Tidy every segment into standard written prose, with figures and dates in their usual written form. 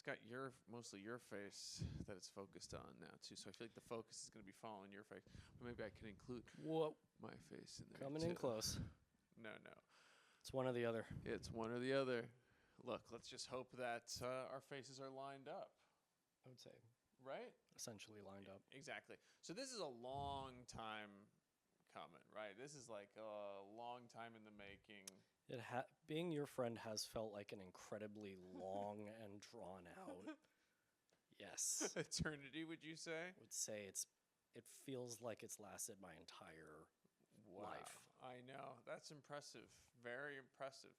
got mostly your face that it's focused on now too. So I feel like the focus is going to be following your face. But maybe I can include my face in there. Coming too. in close. No. It's one or the other. It's one or the other. Look, let's just hope that our faces are lined up. I would say. Right? Essentially lined up. Exactly. So this is a long time coming, right? This is like a long time in the making. Being your friend has felt like an incredibly long and drawn out. Yes. Eternity, would you say? I would say it feels like it's lasted my entire life. I know. That's impressive. Very impressive.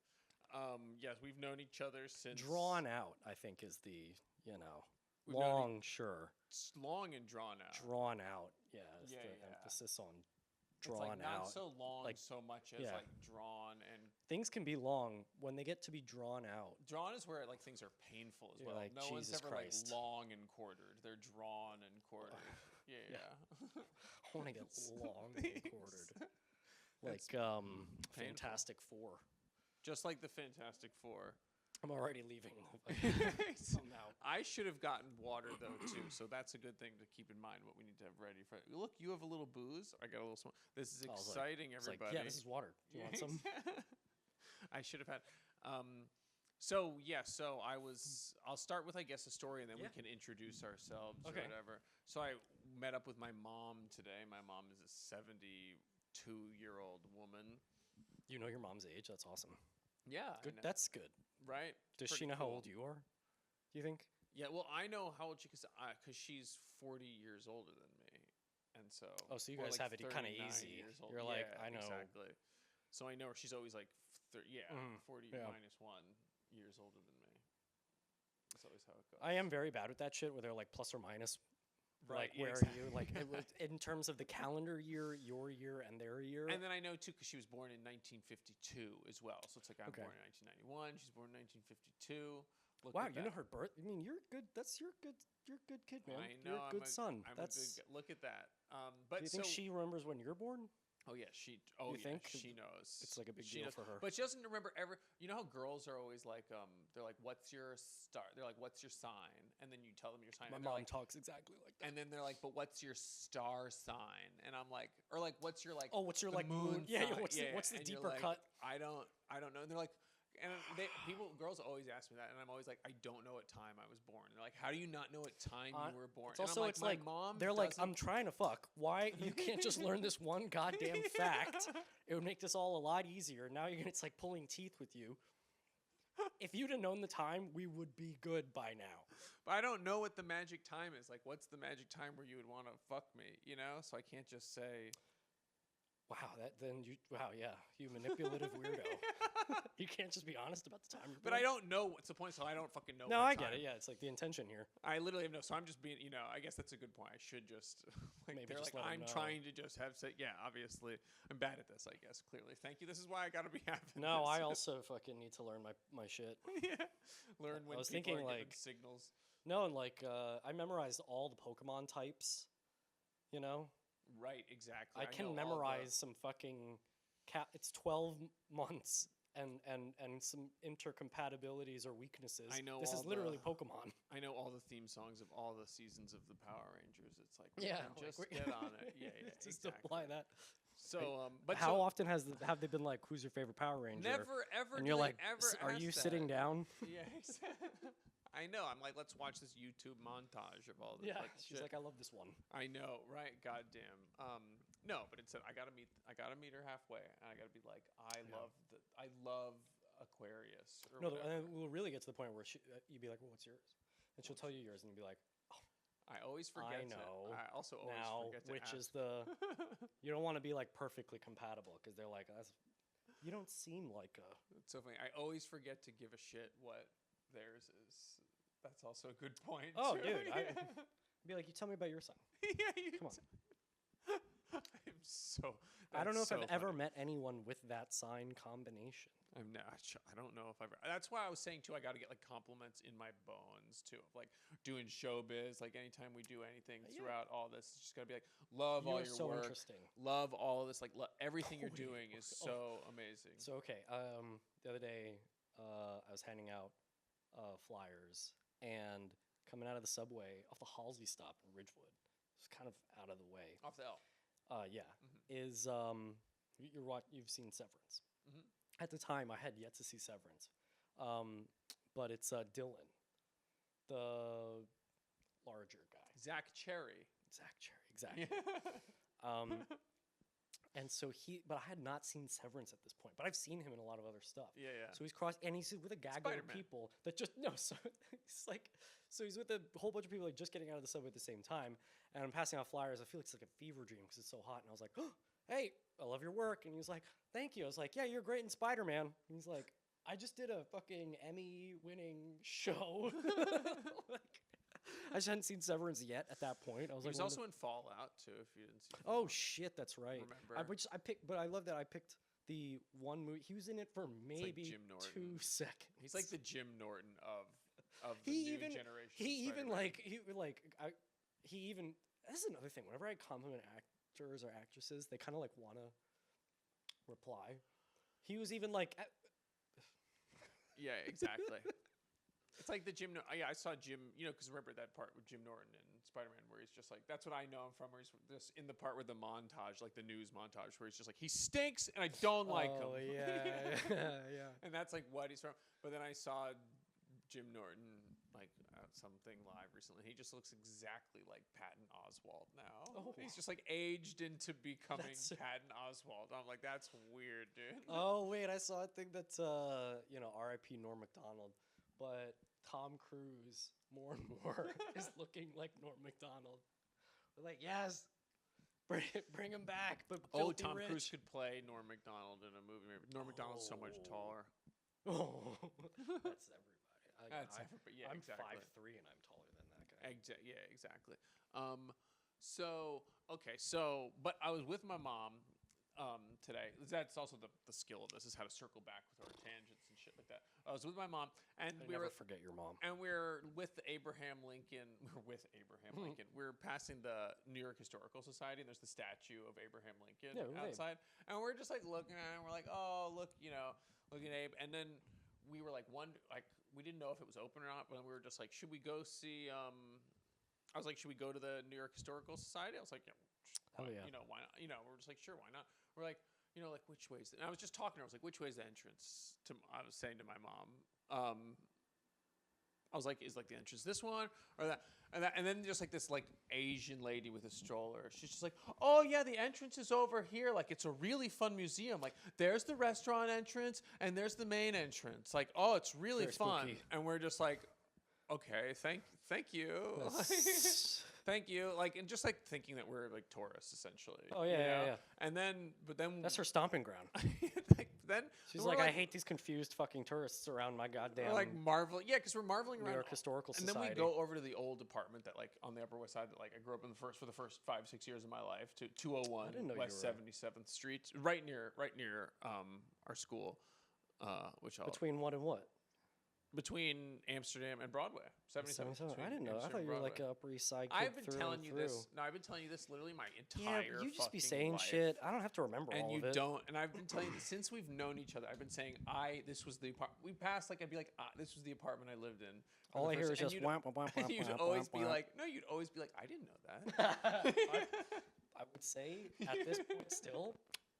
Yes, we've known each other since... Drawn out, I think, is the, We've long, sure. It's long and drawn out. Drawn out, yeah. Is the emphasis on drawn it's like not out. so long so much as like drawn and... Things can be long when they get to be drawn out. Drawn is where like things are painful as well. Like, no Jesus one's ever Christ. like long and quartered. They're drawn and quartered. Yeah. I want to get long and quartered. Like Fantastic Four. Just like the Fantastic Four. I'm already leaving. Somehow. I should have gotten water though too, so that's a good thing to keep in mind. What we need to have ready for. Look, you have a little booze. I got a little. This is exciting, everybody. Yeah, this is water. Do you want some? I should have had. So I'll start with I guess a story, and then we can introduce ourselves or whatever. So I met up with my mom today. My mom is a 72-year-old woman. You know your mom's age. That's awesome. Yeah, good. That's good. Right? Does she know how old you are? Do you think? Yeah, well, I know how old she is because she's 40 years older than me, and so. Oh, so you guys have it kind of easy. You're like, I know exactly. So I know her. She's always like, 40 minus 1 years older than me. That's always how it goes. I am very bad with that shit, where they're like plus or minus. Right, like, where are you? Like, in terms of the calendar year, your year, and their year. And then I know, too, because she was born in 1952 as well. So it's like I'm born in 1991. She's born in 1952. Wow, you know her birth? I mean, you're good. You're a good kid, man. I know. You're a good son. Look at that. But do you think she remembers when you're born? Oh yeah, she knows. It's like a big deal for her. But she doesn't remember ever. You know how girls are always like, they're like, "What's your star?" They're like, "What's your sign?" And then you tell them your sign. My mom talks exactly like that. And then they're like, "But what's your star sign?" And I'm like, or like, "What's your like?" Oh, what's your like moon? Yeah, what's the deeper cut? I don't know. And they're like. And girls always ask me that, and I'm always like, I don't know what time I was born. And they're like, how do you not know what time you were born? It's also, and I'm like, my mom. They're like, I'm trying to fuck. Why you can't just learn this one goddamn fact? It would make this all a lot easier. Now it's like pulling teeth with you. If you'd have known the time, we would be good by now. But I don't know what the magic time is. Like, what's the magic time where you would want to fuck me? You know, so I can't just say. Wow, you manipulative weirdo. You can't just be honest about the time. But I don't know what's the point, so I don't fucking know. No, I get it. Yeah, it's like the intention here. I literally have no. So I'm just being, I guess that's a good point. I should just like maybe they're just like I'm know. trying to just have say. Yeah, obviously I'm bad at this. I guess clearly. Thank you. This is why I got to be having. No, this. I also fucking need to learn my shit. Yeah, learn when people are giving signals. No, and like I memorized all the Pokemon types. You know. Right, exactly. I can memorize some fucking it's 12 months and some intercompatibilities or weaknesses. I know this is literally Pokemon. I know all the theme songs of all the seasons of the Power Rangers. It's like just get on it. Yeah, just apply that. So, but how often have they been like, who's your favorite Power Ranger? Never ever. And you're like, are you sitting down? Yeah. I know. I'm like, let's watch this YouTube montage of all this. Yeah, she's like, I love this one. I know, right? Goddamn. No, but it said I gotta meet her halfway, and I gotta be like, I love Aquarius. Or no, and then we'll really get to the point where you'd be like, well, what's yours? And she'll tell you yours, and you'd be like, oh. I always forget. I know. I also always forget to which ask. Is the you don't want to be like perfectly compatible because they're like, you don't seem like a. It's so funny. I always forget to give a shit what theirs is. That's also a good point. Oh, too. Dude. I'd be like, you tell me about your son. Yeah, come on. I'm so. I don't know if I've ever met anyone with that sign combination. I'm not. I don't know if I've. That's why I was saying too. I got to get like compliments in my bones too. Of like doing showbiz. Like anytime we do anything throughout all this, it's just gotta be like love all your so work. Interesting. Love all of this. Like everything you're doing is so amazing. So okay. The other day, I was handing out flyers and coming out of the subway off the Halsey stop in Ridgewood, it's kind of out of the way. Off the L. Yeah, Mm-hmm. is you've seen Severance. Mm-hmm. At the time, I had yet to see Severance, but it's Dylan, the larger guy. Zach Cherry, exactly. And so but I had not seen Severance at this point, but I've seen him in a lot of other stuff. Yeah. So he's and he's with a gaggle of people that just so he's with a whole bunch of people like just getting out of the subway at the same time, and I'm passing out flyers. I feel it's like a fever dream because it's so hot, and I was like, oh, hey, I love your work, and he was like, thank you. I was like, yeah, you're great in Spider-Man. And he's like, I just did a fucking Emmy-winning show. I just hadn't seen Severance yet at that point. He was also in Fallout too. If you didn't see. Oh shit, that's right. Remember? I picked, but I love that I picked the one movie. He was in it for maybe Jim Norton. 2 seconds. He's like the Jim Norton of the new generation. He even This is another thing. Whenever I compliment actors or actresses, they kind of like want to reply. He was even like. Yeah, exactly. It's like the Jim. Yeah, I saw Jim. Because remember that part with Jim Norton and Spider-Man, where he's just like, that's what I know him from. Where he's just in the part with the montage, like the news montage, where he's just like, he stinks and I don't like him. Oh yeah. And that's like what he's from. But then I saw Jim Norton like at something live recently. He just looks exactly like Patton Oswalt now. Oh. He's just like aged into becoming Patton Oswalt. I'm like, that's weird, dude. Oh wait, I saw a thing that's R.I.P. Norm Macdonald. But Tom Cruise, more and more, is looking like Norm Macdonald. We're like, yes, bring him back. But Tom Cruise could play Norm Macdonald in a movie. Maybe. Norm Macdonald's so much taller. Oh, that's everybody. Yeah, I'm exactly. 5'3" and I'm taller than that guy. Yeah, exactly. But I was with my mom today. That's also the skill of this, is how to circle back with our tangents and shit like that. I was with my mom, and we never forget your mom. And we're with Abraham Lincoln. We're passing the New York Historical Society, and there's the statue of Abraham Lincoln outside. And we're just like looking at it, and we're like, oh, look, looking at Abe. And then we were like, we didn't know if it was open or not, but we were just like, should we go see? I was like, should we go to the New York Historical Society? I was like, yeah. Hell yeah. Why not? We're just like, sure, why not? We're like, like which way is it? And I was just talking to her. I was like, which way is the entrance? I was saying to my mom, I was like, is like the entrance this one or that? And then just like this like Asian lady with a stroller. She's just like, oh yeah, the entrance is over here. Like it's a really fun museum. Like there's the restaurant entrance and there's the main entrance. Like, oh, it's really Very fun. spooky. And we're just like, okay, thank you. Thank you. Like, and just like thinking that we're like tourists essentially. Oh yeah. And then, that's her stomping ground. then she's like, I hate these confused fucking tourists around my goddamn. We're like marveling, yeah, because we're marveling around New York Historical Society. And then we go over to the old apartment that like on the Upper West Side that like I grew up in for the first 5-6 years of my life, to 201 West 77th Street, right near our school, between what and what? Between Amsterdam and Broadway, 77th. I didn't know. I thought you were like a Upper East Side kid. I've been telling you this. No, I've been telling you this literally my entire. Yeah, you just be saying life. shit. I don't have to remember all of it. And you don't. And I've been telling you this since we've known each other. I've been saying this was the apartment we passed. Like I'd be like, this was the apartment I lived in. All I hear is just wham, wham, wham, wham. You'd always be like, no. You'd always be like, I didn't know that. I would say at this point still.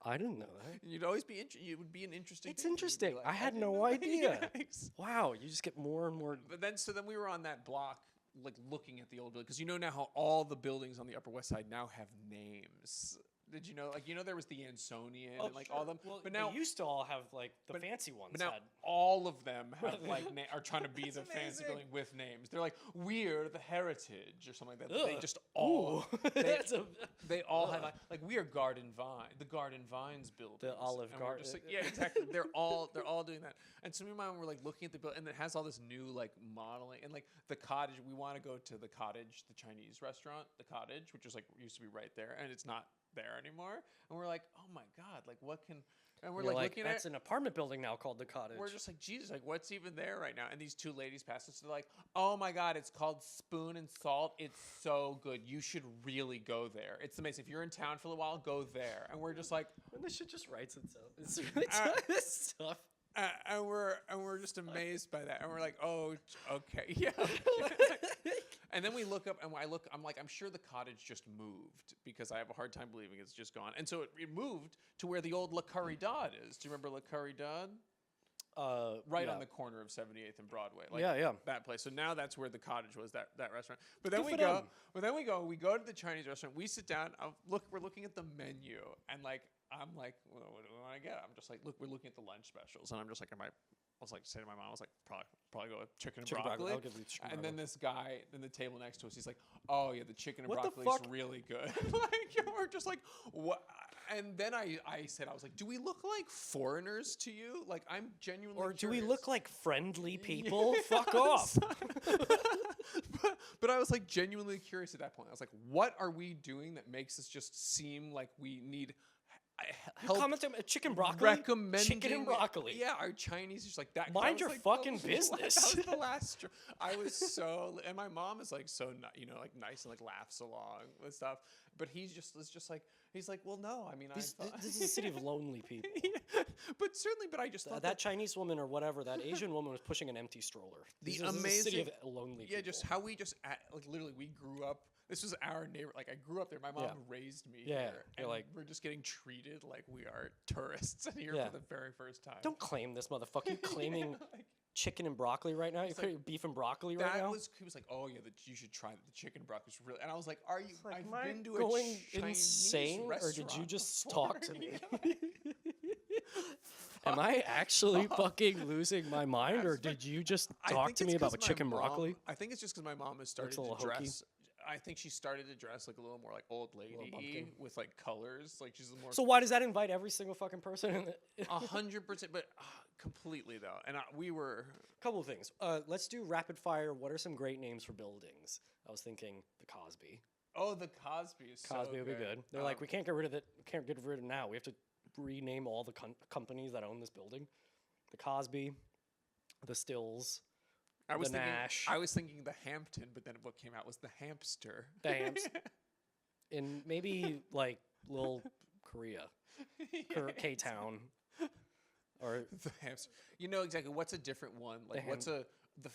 I didn't know that. You'd always be it would be an interesting. It's interesting. Like, I had no idea. Wow, you just get more and more. But then we were on that block, like looking at the old building, because now how all the buildings on the Upper West Side now have names. Did you know? Like there was the Ansonian and like all of them. Well, but now they used to all have like the fancy ones. But now all of them have like are trying to be the fancy building with names. They're like we're the Heritage or something like that. They just all they all have like we are Garden Vine, the Garden Vines building, the Olive Garden. Like, yeah, exactly. They're all doing that. And so me and my mom were like looking at the building, and it has all this new like modeling and like the cottage. We want to go to the Cottage, the Chinese restaurant, the Cottage, which is like used to be right there, and it's not there anymore. And we're like, oh my god, like what can? And we're like looking at that's an apartment building now called the Cottage. We're just like, Jesus, like what's even there right now? And these two ladies passed us. They're like, oh my god, it's called Spoon and Salt. It's so good. You should really go there. It's amazing. If you're in town for a while, go there. And we're just like, and this shit just writes itself. It's really tough. and we're just amazed by that, and we're like, oh, okay, yeah. And then we look up, and I'm like, I'm sure the cottage just moved because I have a hard time believing it's just gone. And so it moved to where the old La Caridad is. Do you remember La Caridad? Right on the corner of 78th and Broadway. Like that place. So now that's where the cottage was, that restaurant. But then we go to the Chinese restaurant. We sit down. We're looking at the menu, and like I'm like, well, what do I want to get? I'm just like, look, we're looking at the lunch specials, and I'm just like, I was like, say to my mom, I was like, probably go with chicken and broccoli. I'll give you chicken and broccoli. then this guy, in the table next to us, he's like, oh yeah, the chicken and What the broccoli is fuck? really good. Like, and we're just like, what? And then I said, I was like, do we look like foreigners to you? Like, I'm genuinely Or do curious. we look like friendly people? Fuck off. But I was like genuinely curious at that point. I was like, what are we doing that makes us just seem like we need help? Commenting chicken broccoli? Recommending Chicken and broccoli. Yeah, our Chinese is just like that. Mind your fucking business. That was the last. I was so, and my mom is like so, like nice and like laughs along with stuff. But he's just like, he's like, well, no, I mean, this is a city of lonely people. Yeah, but certainly, I just thought that Chinese woman or whatever, that Asian woman was pushing an empty stroller. This is a city of lonely people. Yeah, just how we just like literally we grew up. This was our neighbor. Like I grew up there. My mom raised me here. And like we're just getting treated like we are tourists here for the very first time. Don't claim this, motherfucker. You're claiming chicken and broccoli right now. You're claiming beef and broccoli right now. He was like, oh yeah, you should try the chicken and broccoli. Really, and I was like, are you? Like, I've am I been to going a Chinese insane, or did you restaurant just before. talk to me? Am I actually fucking losing my mind, or did you just talk to me about chicken broccoli? I think it's just because my mom has started to dress. I think she started to dress like a little more like old lady with like colors. Like she's more. So why does that invite every single fucking person? 100%, but completely though. And we were couple of things. Let's do rapid fire. What are some great names for buildings? I was thinking the Cosby. Oh, the Cosby is Cosby would be good. They're like, we can't get rid of it. We can't get rid of it now. We have to rename all the companies that own this building. The Cosby, the Stills. I was thinking the Hampton, but then what came out was the Hamster. The Hamster. In maybe like little Korea, K-Town, or the Hamster. You know exactly what's a different one. Like what's the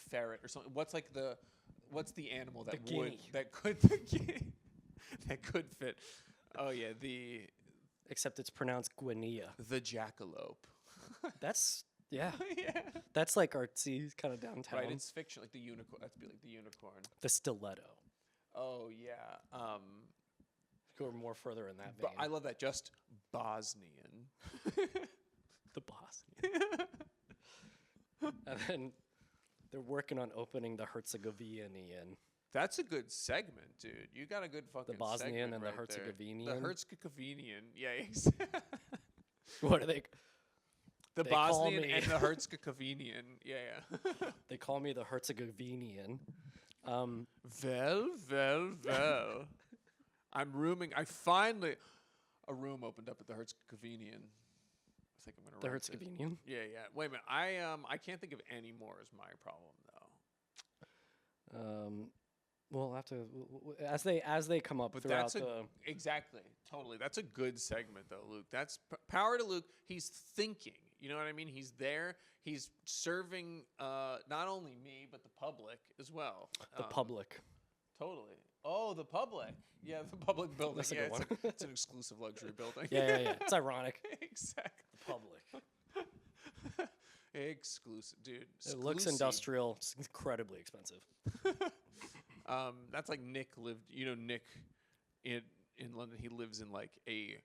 ferret or something? What's the animal that could fit? Oh yeah, except it's pronounced guinea. The jackalope. That's. Yeah. That's like artsy, kind of downtown. Right, it's fiction, like the unicorn. That'd be like the unicorn. The stiletto. Oh yeah. Go more further in that vein. But I love that. Just Bosnian. The Bosnian. And then they're working on opening the Herzegovinian. That's a good segment, dude. You got a good fucking The Bosnian and right the Herzegovinian. The Herzegovinian. Yeah, exactly. What are they? The Bosnian and the Herzegovinian. Yeah. They call me the Herzegovinian. Well. I'm rooming. A room opened up at the Herzegovinian. I think I'm gonna. The Herzegovinian. Yeah. Wait a minute. I can't think of any more as my problem though. We'll have to as they come up. But throughout exactly, totally. That's a good segment though, Luke. That's power to Luke. He's thinking. You know what I mean? He's there. He's serving not only me but the public as well. The public. Totally. Oh, the public. Yeah, the public building. That's a good one. It's an exclusive luxury building. Yeah. It's ironic. Exactly. The public. Exclusive, dude. It looks industrial. It's incredibly expensive. That's like Nick lived. You know, Nick in London. He lives in like a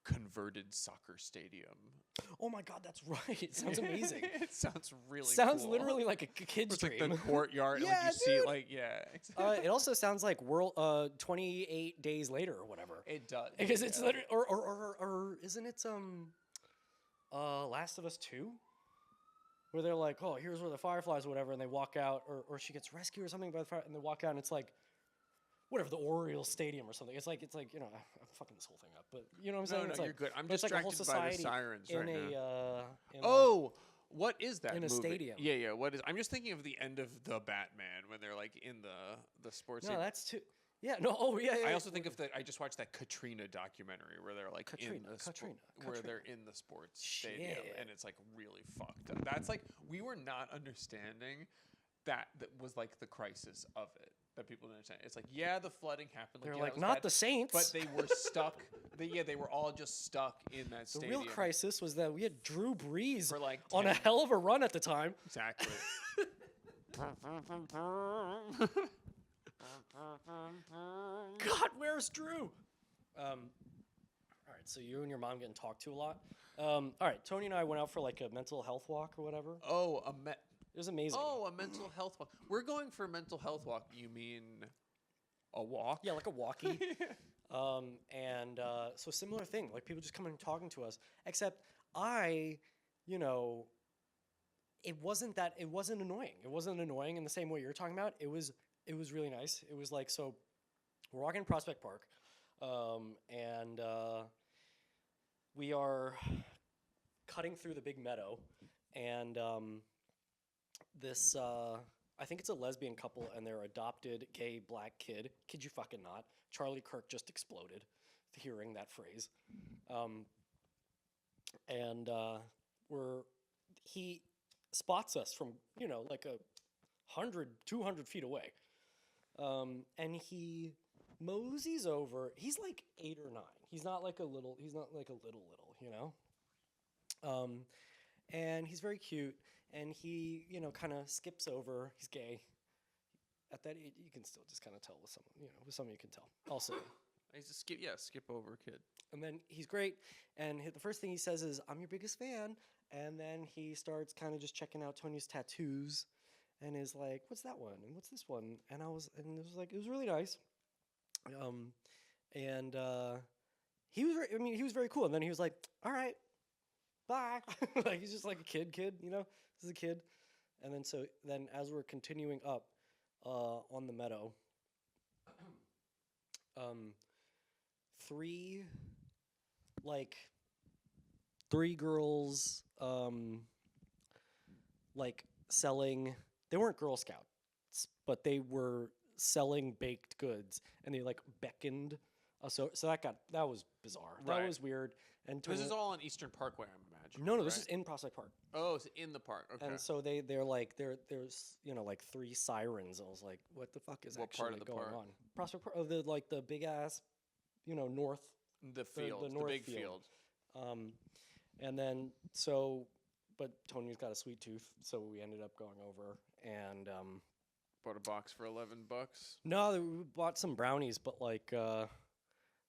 converted soccer stadium. Oh my God, that's right. It sounds amazing. It sounds really sounds cool. literally like a kid's dream. Like the courtyard. Yeah, like you see it like it also sounds like 28 days later or whatever. It does. Because it's literally or isn't it Last of Us 2? Where they're like, oh, here's where the fireflies or whatever, and they walk out, or she gets rescued or something by the fire, and they walk out, and it's like, whatever, the Orioles Stadium or something. It's like I'm fucking this whole thing up, but you know what I'm saying? No, it's you're like, good. I'm distracted like a whole by the sirens in right now. What is that in movie? A stadium. Yeah. What is? I'm just thinking of the end of the Batman when they're like in the sports. No, that's too. Yeah, no, oh yeah. I also think of I just watched that Katrina documentary where they're like where they're in the sports stadium, and it's like really fucked up. That's like we were not understanding that was like the crisis of it that people didn't understand. It's like the flooding happened. They're like not bad, the Saints, but they were stuck. They were all just stuck in that stadium. The real crisis was that we had Drew Brees for like on a hell of a run at the time. Exactly. God, where's Drew? All right, so you and your mom getting talked to a lot. All right, Tony and I went out for like a mental health walk or whatever. Oh, it was amazing. Oh, a mental health walk. We're going for a mental health walk. You mean a walk? Yeah, like a walkie. So similar thing. Like people just coming and talking to us. Except it wasn't annoying. It wasn't annoying in the same way you're talking about. It was really nice. It was like, so we're walking in Prospect Park, and we are cutting through the big meadow, and this I think it's a lesbian couple and their adopted gay black kid. Kid you fucking not. Charlie Kirk just exploded hearing that phrase. He spots us from, like 100, 200 feet away. And he moseys over. He's like 8 or 9. He's not like a little, and he's very cute. And he, kind of skips over. He's gay. At that age, you can still just kind of tell with someone, with someone you can tell. Also, he's a skip over kid. And then he's great. And the first thing he says is, "I'm your biggest fan." And then he starts kind of just checking out Tony's tattoos, and is like, "What's that one? And what's this one?" And it was really nice. He was very cool. And then he was like, "All right, bye." Like he's just like a kid, This is a kid. And then as we're continuing up on the meadow, three girls selling. They weren't Girl Scouts, but they were selling baked goods, and they beckoned. So that was bizarre. Right. That was weird. And this is all on Eastern Parkway, I'm imagining. No, right? This is in Prospect Park. Oh, it's in the park. Okay. And so there's 3 sirens. I was like, what the fuck is actually going on? Prospect Park, the big ass, north. The field, the big field. And then but Tony's got a sweet tooth, so we ended up going over and bought a box for $11. No, we bought some brownies, but I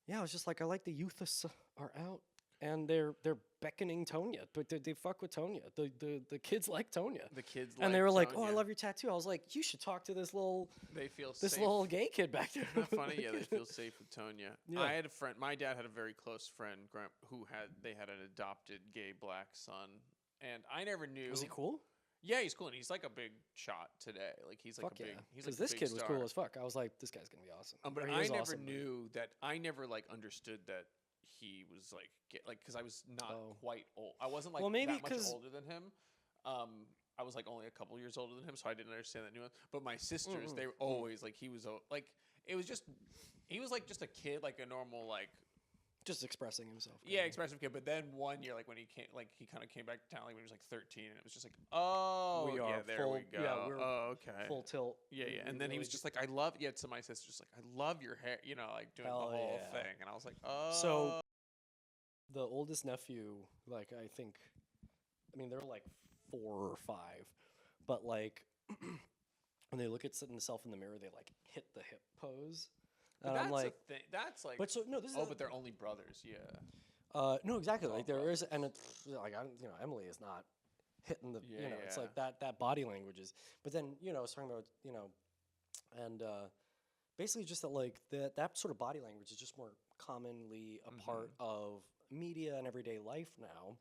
was just like, I like the youths are out and they're beckoning Tonya, but they fuck with Tonya. The kids like Tonya. The kids and they were like, "Oh, I love your tattoo." I was like, "You should talk to this little little gay kid back there." Isn't that funny? Yeah, they feel safe with Tonya. Yeah. I had a friend. My dad had a very close friend who had an adopted gay black son, and I never knew. Was he cool? Yeah, he's cool, and he's like a big shot today. Like he's like fuck a big. Yeah. He's like this kid star. was cool as fuck. I was like, this guy's gonna be awesome. But I never knew that. I never understood that he was because I was not quite old. I wasn't that much older than him. I was only a couple years older than him, so I didn't understand that nuance. But my sisters, they were always he was it was just he was just a kid, a normal just expressing himself. Yeah, expressive kid. But then one year, when he came, he kind of came back to town, when he was 13, and it was just oh, we are there we go. Yeah, we're okay, full tilt. Yeah. And then he was just I love. Yeah, to my sister, just I love your hair. Doing the whole thing, and I was like, oh. So the oldest nephew, I think, they're 4 or 5, but when they look at themselves in the mirror, they hit the hip pose. And that's I'm a thing. That's but so no, this is. But they're only brothers, yeah. No, exactly. There is, and it's Emily is not hitting the. It's that body language is. But then I was talking about and basically just that that sort of body language is just more commonly a part of media and everyday life now.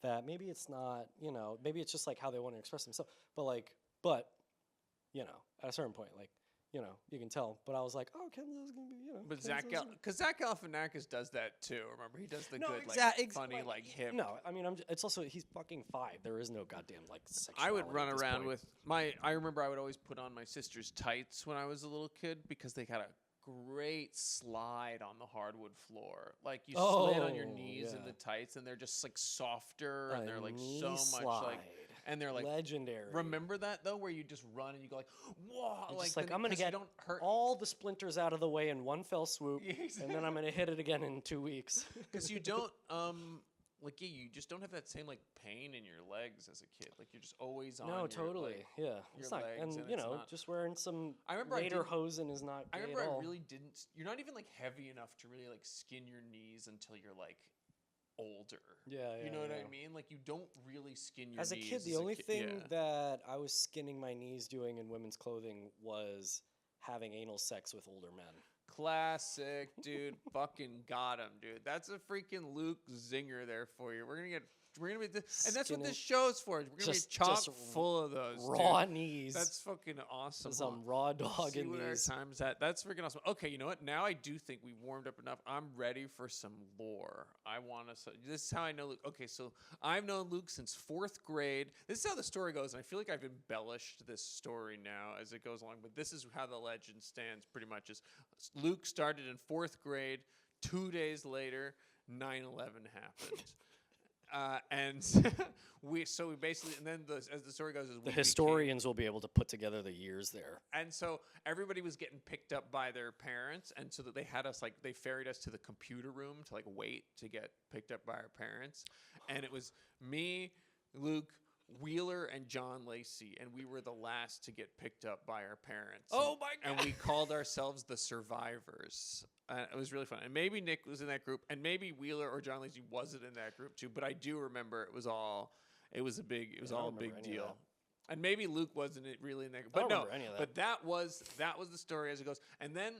That maybe it's not, maybe it's just how they want to express themselves. But at a certain point, you can tell. But I was like, oh, Kenzo's gonna be, But Zach Galifianakis does that too. Remember, he does the funny hip. No, it's also he's fucking 5. There is no goddamn sexuality. I would run around with I remember I would always put on my sister's tights when I was a little kid because they had a great slide on the hardwood floor. Like you slid on your Oh, knees in yeah. the tights, and they're just like softer, and A they're like knee so much slide. like, and they're like legendary. Remember that though, where you just run and you go like, whoa, You're like, just like, then- I'm gonna 'cause you get don't hurt all the splinters out of the way in one fell swoop, Yeah, and then I'm gonna hit it again in 2 weeks. because you don't like you just don't have that same like pain in your legs as a kid. Like you're just always on. No, your, totally. like- Yeah, your it's not, legs, and and you it's know, not- just wearing some I remember I later didn't- hosen is not. I great remember at I all. really didn't. You're not even like heavy enough to really like skin your knees until you're like older. Yeah, You know what yeah. I mean? Like you don't really skin your As a knees. kid, the only thing yeah. that I was skinning my knees doing in women's clothing was having anal sex with older men. Classic, dude. Fucking got him, dude. That's a freaking Luke zinger there for you. We're gonna be, and that's what Skinning- this show's for. We're gonna be chock full of those. Raw dude. knees. That's fucking awesome. some huh? raw dog See in what our these. time's at. That's freaking awesome. Okay, you know what? Now I do think we've warmed up enough. I'm ready for some lore. I want to. This is how I know Luke. Okay, so I've known Luke since 4th grade. This is how the story goes, and I feel like I've embellished this story now as it goes along. But this is how the legend stands. Pretty much is Luke started in 4th grade. 2 days later, 9/11 happened. And we basically, and then as the story goes, is The historians will be able to put together the years there. and so everybody was getting picked up by their parents, and so that they had us they ferried us to the computer room to wait to get picked up by our parents, and it was me, Luke, Wheeler, and John Lacey, and we were the last to get picked up by our parents. Oh my God. And we called ourselves the Survivors. It was really fun. And maybe Nick was in that group, and maybe Wheeler or John Lacey wasn't in that group too. But I do remember it was all a big deal. And maybe Luke wasn't really in that. But don't no, remember any of that. but that was the story as it goes. And then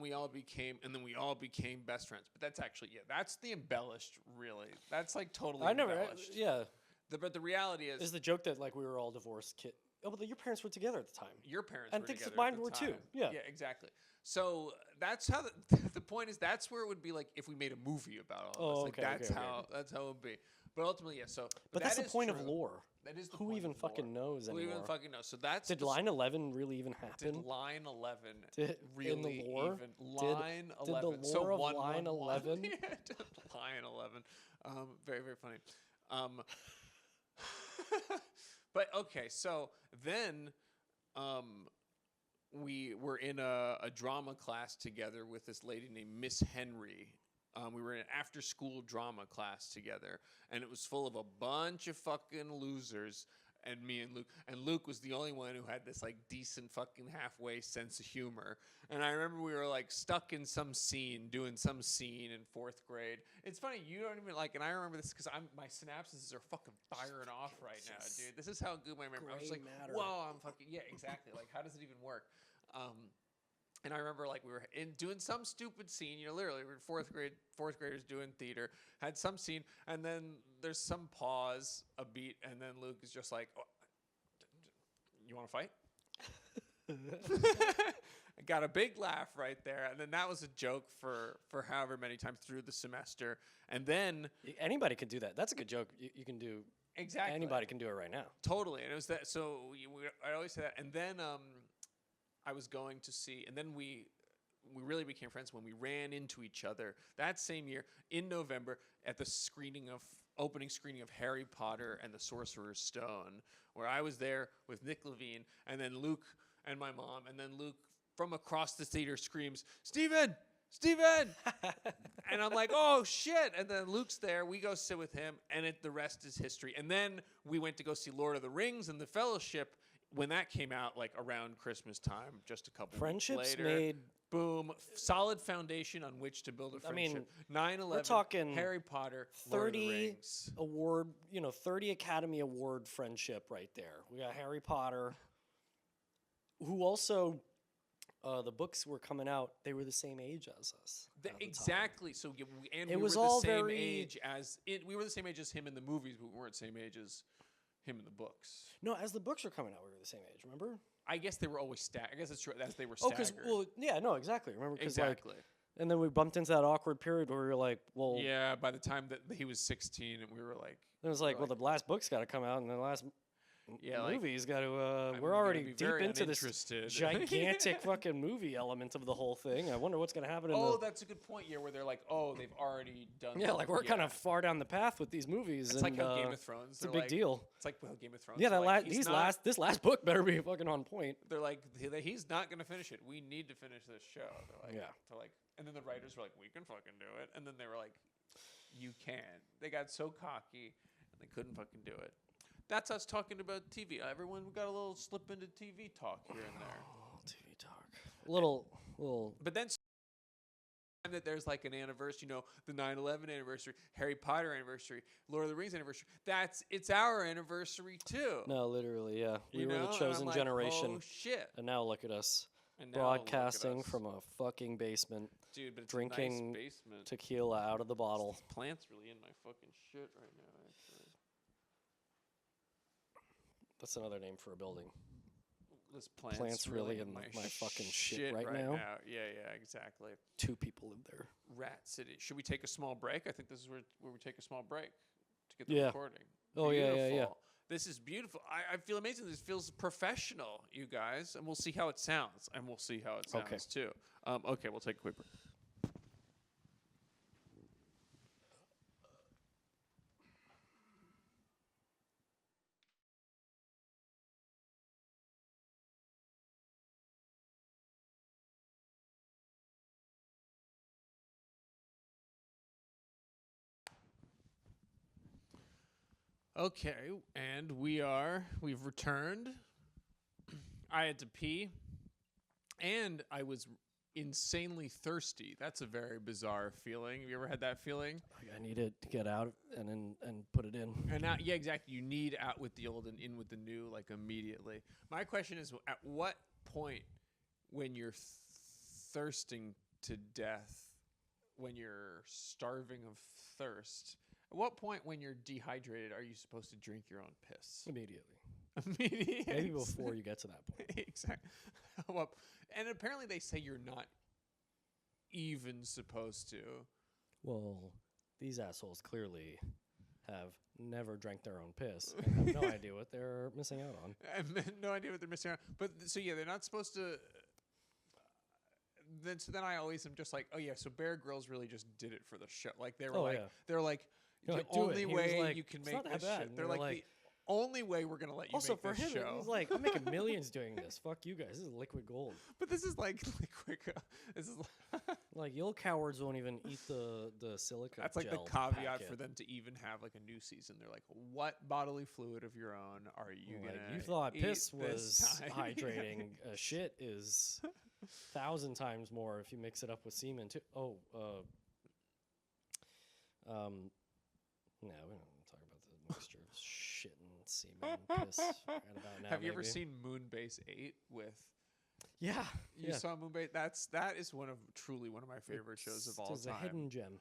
we all became best friends. But that's actually that's the embellished. Really, that's like totally. I never. embellished. Yeah. But the reality Is the joke that we were all divorced kid? Oh, but your parents were together at the time. your parents And were think together mine at the were too. time. Yeah. Yeah, exactly. So that's how the point is. That's where it would be like if we made a movie about all this. Oh, Like okay, that's okay, how that's how it would be. But ultimately, yeah. So, But that's that the is point true. of lore. That is the Who point even of lore. fucking knows Who anymore? even fucking knows? So that's Did the line 11 really even Did happen? line 11 Did- really in the lore? even Did- line did the 11? So lore of 1, line 1, 1. 11? Yeah, line 11. Very very funny. But okay, so then we were in a drama class together with this lady named Miss Henry. We were in an after-school drama class together, and it was full of a bunch of fucking losers, and me and Luke. And Luke was the only one who had this decent fucking halfway sense of humor. And I remember we were stuck in some scene, doing some scene in 4th grade. It's funny, you don't even and I remember this because my synapses are fucking firing off right now, dude. This is how good my memory. I was Gray like, matter. whoa, I'm fucking exactly. How does it even work? And I remember we were doing some stupid scene, literally we were 4th graders doing theater, had some scene, and then there's some pause, a beat, and then Luke is just like, oh, you want to fight? I got a big laugh right there, and then that was a joke for however many times through the semester, and then Anybody could do that. That's a good joke. You can do. exactly Anybody can do it right now. totally, and it was that. So I always say that, and then I was going to see, and then we really became friends when we ran into each other that same year in November at the opening screening of Harry Potter and the Sorcerer's Stone, where I was there with Nick Levine, and then Luke and my mom, and then Luke from across the theater screams, Steven! Steven! And I'm like, oh shit. And then Luke's there. We go sit with him, and the rest is history. And then we went to go see Lord of the Rings and The Fellowship when that came out, around Christmas time, just a couple Friendships weeks later. made. Boom. Solid foundation on which to build a I mean, friendship. 9/11, we're talking Harry Potter, Lord of the 30 Rings. award, 30 Academy Award friendship right there. We got Harry Potter, who also, the books were coming out. They were the same age as us. at the time. Exactly. So and It we was were the all same very- age as we were the same age as him in the movies, but we weren't the same age as him in the books. No, as the books were coming out, we were the same age. Remember? I guess they were always staggered. I guess it's true as they were Oh, staggered. because yeah, no, exactly. Remember? Exactly. And then we bumped into that awkward period where we were like, well, Yeah, by the time that he was 16, and we were like, it was like, We're well, the last book's got to come out, and the last. Yeah, movies got to. We're already deep into this gigantic fucking movie element of the whole thing. I wonder what's gonna happen. That's a good point. Yeah, where they're like, oh, they've already done. Yeah, like we're kind of far down the path with these movies. It's like how Game of Thrones. It's a big deal. It's like Game of Thrones. Yeah, this last book better be fucking on point. They're like, he's not gonna finish it. We need to finish this show. They're like, and then the writers were like, we can fucking do it. And then they were like, you can't. They got so cocky and they couldn't fucking do it. That's us talking about TV. Everyone got a little slip into TV talk here and there. TV talk. Little. But then that there's like an anniversary, the 9/11 anniversary, Harry Potter anniversary, Lord of the Rings anniversary. It's our anniversary too. No, literally, yeah. We were the chosen generation. Oh shit! And now look at us. Broadcasting from a fucking basement. Dude, but it's drinking a nice basement. Tequila out of the bottle. This plant's really in my fucking shit right now, actually. That's another name for a building. This plant's really in my fucking shit right now. Yeah, exactly. 2 people live there. Rat City. Should we take a small break? I think this is where we take a small break to get the recording. Oh, yeah. This is beautiful. I feel amazing. This feels professional, you guys. And we'll see how it sounds. And we'll see how it sounds, too. Okay, we'll take a quick break. Okay, and we've returned. I had to pee, and I was insanely thirsty. That's a very bizarre feeling. Have you ever had that feeling? Like I needed to get out and put it in. And now, yeah, exactly. You need out with the old and in with the new, like immediately. My question is, at what point when you're thirsting to death, when you're starving of thirst, at what point when you're dehydrated are you supposed to drink your own piss? Immediately. Maybe before you get to that point. Exactly. Well, and apparently they say you're not even supposed to. Well, these assholes clearly have never drank their own piss and have no idea what they're missing out on. I have no idea what they're missing out on. But so yeah, they're not supposed to. Then I always am just like, oh yeah, so Bear Grylls really just did it for the show. Like they were they're like the only way you can make this shit. They're like the only way we're gonna let you also make this for him, show. He's like, I'm making millions doing this. Fuck you guys. This is liquid gold. But this is like liquid. This is like you cowards won't even eat the silica. That's like the caveat for them to even have like a new season. They're like, what bodily fluid of your own are you gonna? You thought eat piss was hydrating. Shit is 1,000 times more if you mix it up with semen too. No, we don't talk about the mixture of shit and semen and piss right about now. Have you ever seen Moonbase 8 with? Yeah, you saw Moonbase. That is truly one of my favorite shows of all time. It's a hidden gem.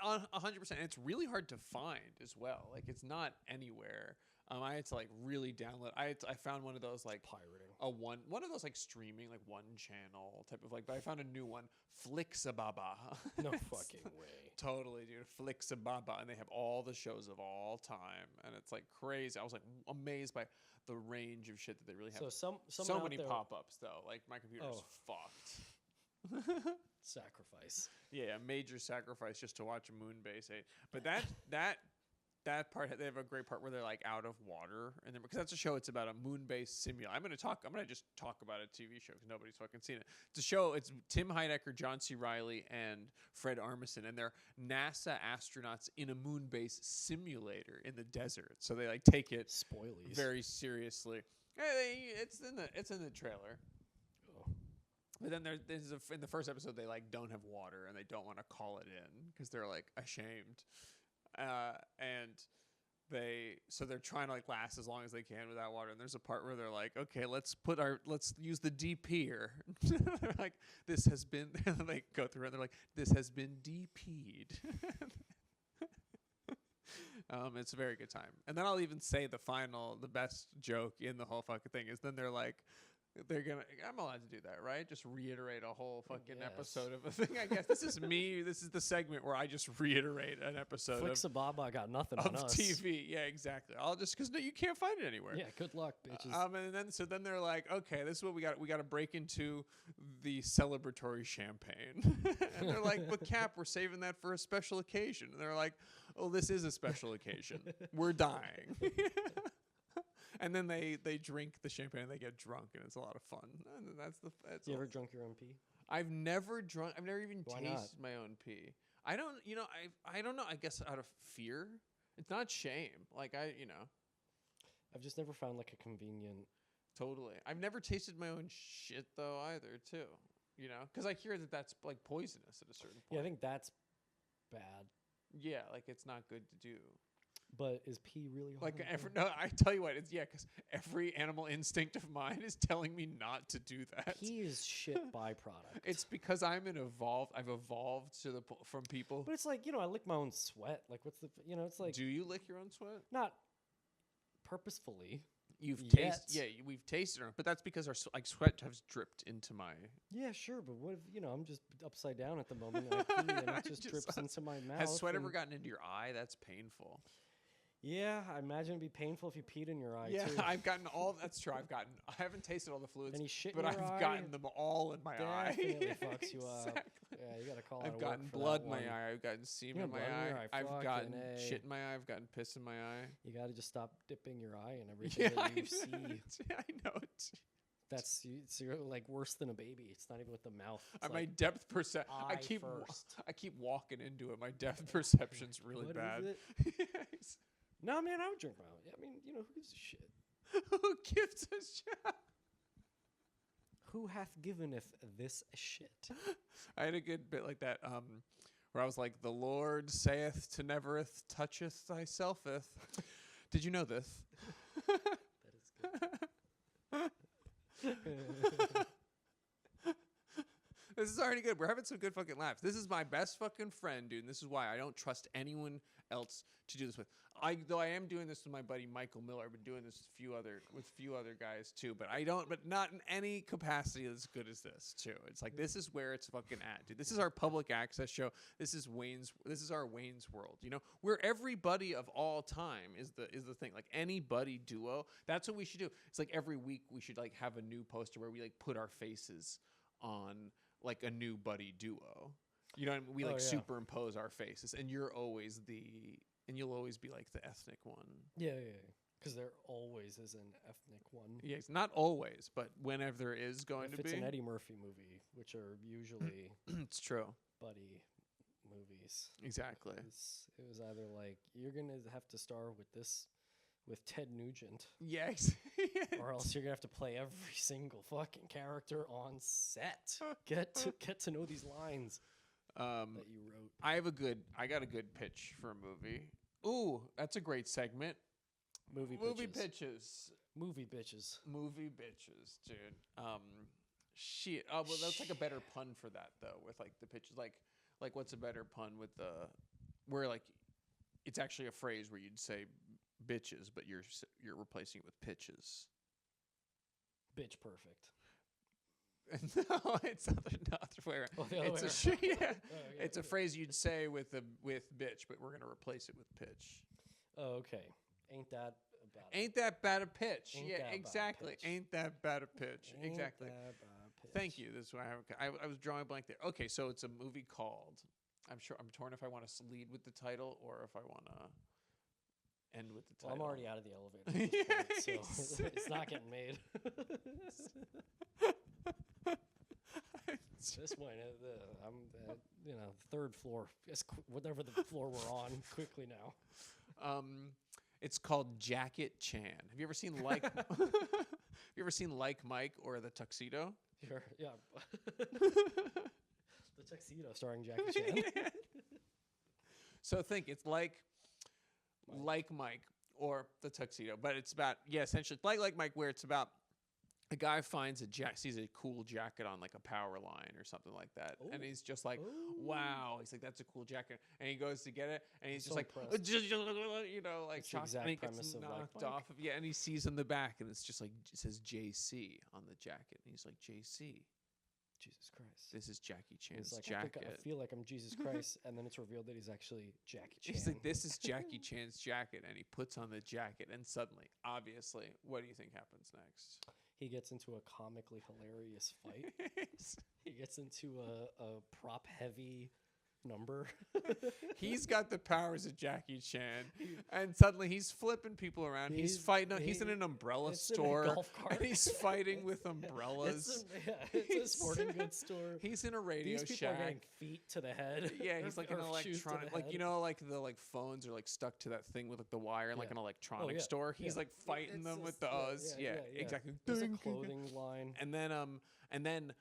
100%. It's really hard to find as well. Like it's not anywhere. I had to like really download. I found one of those like pirating. One of those like streaming like one channel type of like. But I found a new one, Flixababa. No fucking way. Totally, dude. Flixababa, and they have all the shows of all time, and it's like crazy. I was like amazed by the range of shit that they really have. So many pop-ups though. Like my computer's fucked. Sacrifice. Yeah, a major sacrifice just to watch Moonbase 8. But that part, they have a great part where they're like out of water, and then because that's a show, it's about a moon-based simulator. I'm gonna just talk about a TV show because nobody's fucking seen it. It's a show. It's Tim Heidecker, John C. Reilly, and Fred Armisen, and they're NASA astronauts in a moon-based simulator in the desert. So they like take it very seriously. It's in the trailer. But then in the first episode, they like don't have water and they don't want to call it in because they're like ashamed. And they're trying to like last as long as they can without water. And there's a part where they're like, okay, let's use the DPer. They're like, this has been, they go through it. They're like, this has been DP'd. It's a very good time. And then I'll even say the best joke in the whole fucking thing is then they're like, I'm allowed to do that, right? Just reiterate a whole fucking Yes. episode of a thing. I guess this is me. This is the segment where I just reiterate an episode Flicks of Baba got nothing of on us. TV. Yeah, exactly. I'll just because you can't find it anywhere. Yeah, good luck, bitches. And then they're like, okay, this is what we got. We got to break into the celebratory champagne. And they're like, but Cap, we're saving that for a special occasion. And they're like, oh, this is a special occasion. We're dying. And then they drink the champagne and they get drunk and it's a lot of fun. And that's You ever drunk your own pee? I've never even Why tasted not? my own pee. I don't, I don't know. I guess out of fear. It's not shame. Like I've just never found like a convenient. Totally. I've never tasted my own shit though either too. Because I hear that's like poisonous at a certain point. Yeah, I think that's bad. Yeah, like it's not good to do. But is pee really hard? No, I tell you what, because every animal instinct of mine is telling me not to do that. Pee is shit byproduct. It's because I've evolved from people. But it's like, I lick my own sweat. Like, what's the, it's like. Do you lick your own sweat? Not purposefully. We've tasted it, but that's because our sweat has dripped into my. Yeah, sure, but what if I'm just upside down at the moment and I pee and it just drips into my mouth? Has sweat ever gotten into your eye? That's painful. Yeah, I imagine it'd be painful if you peed in your eye. Yeah, too. I've gotten all. That's true. I haven't tasted all the fluids, Any shit but in your I've eye? gotten them all in my eye. Definitely fucks you up. Exactly. Yeah, you gotta call. I've gotten blood in my eye. I've gotten semen in my blood in your eye. eye. I've gotten Fucking A. shit in my eye. I've gotten piss in my eye. You gotta just stop dipping your eye in everything that you see. I know it. That's you're like worse than a baby. It's not even with the mouth. It's My like depth perception. I first. keep walking into it. My depth perception's really What bad. is it? No, man, I would drink my own. Yeah, I mean, who gives a shit? Who gives a shit? Who hath giveneth this shit? I had a good bit like that, where I was like, "The Lord saith to nevereth, toucheth thyselfeth." Did you know this? That is good. This is already good. We're having some good fucking laughs. This is my best fucking friend, dude. And this is why I don't trust anyone else to do this with. Though I am doing this with my buddy Michael Miller. I've been doing this with a few other guys too. But not in any capacity as good as this too. It's like this is where it's fucking at, dude. This is our public access show. This is our Wayne's World. Where everybody of all time is the thing. Like any buddy duo. That's what we should do. It's like every week we should like have a new poster where we like put our faces on like a new buddy duo. You know what I mean? We superimpose our faces, and you'll always be like the ethnic one. Yeah. Because there always is an ethnic one. Yeah, it's not always, but whenever there is going to be. If it's an Eddie Murphy movie, which are usually it's true. buddy movies. Exactly. It was either like you're gonna have to star with Ted Nugent. Yes. Or else you're gonna have to play every single fucking character on set. Get to know these lines that you wrote. I got a good pitch for a movie. Ooh, that's a great segment. Movie pitches. Movie bitches. Movie bitches, dude. Shit. Oh, well, that's like a better pun for that though. With like the pitches, like what's a better pun with where like it's actually a phrase where you'd say bitches, but you're replacing it with pitches. Bitch perfect. No, it's not the way around. Oh, the other way around. It's a phrase you'd say with bitch, but we're gonna replace it with pitch. Oh, okay. Ain't that bad a pitch? Ain't Yeah, that exactly. bad a pitch. Ain't that bad a pitch? Ain't Exactly. that bad a pitch. Thank you. This is why I was drawing a blank there. Okay, so it's a movie called. I'm torn if I want to lead with the title or if I want to end with the title. Well, I'm already out of the elevator at this point, so it's not getting made. At this point, I'm third floor, whatever the floor we're on. Quickly now. It's called Jacket Chan. Have you ever seen Like? Have you ever seen Like Mike or The Tuxedo? Sure. Yeah. The Tuxedo, starring Jackie Chan. So think it's like Mike or The Tuxedo, but it's about essentially like Mike, where it's about a guy finds sees a cool jacket on like a power line or something like that, and he's just like, "Wow!" He's like, "That's a cool jacket," and he goes to get it, and he's just like, you know, like shocked, and he gets knocked off of and he sees in the back, and it's just like it says JC on the jacket, and he's like, JC. Jesus Christ. This is Jackie Chan's like, jacket. I feel like I'm Jesus Christ, and then it's revealed that he's actually Jackie Chan. He's like, this is Jackie Chan's jacket, and he puts on the jacket, and suddenly, obviously, what do you think happens next? He gets into a comically hilarious fight. He gets into a prop-heavy number. He's got the powers of Jackie Chan, and suddenly he's flipping people around. He's fighting. He's in an umbrella store, in a golf cart. And he's fighting with umbrellas. It's a sporting goods store. He's in a radio These people shack. are getting feet to the head. Yeah, he's like an electronic, like, you know, like the phones are like stuck to that thing with like the wire in like an electronic store. He's like fighting them with those. Yeah, exactly. There's a clothing line, and then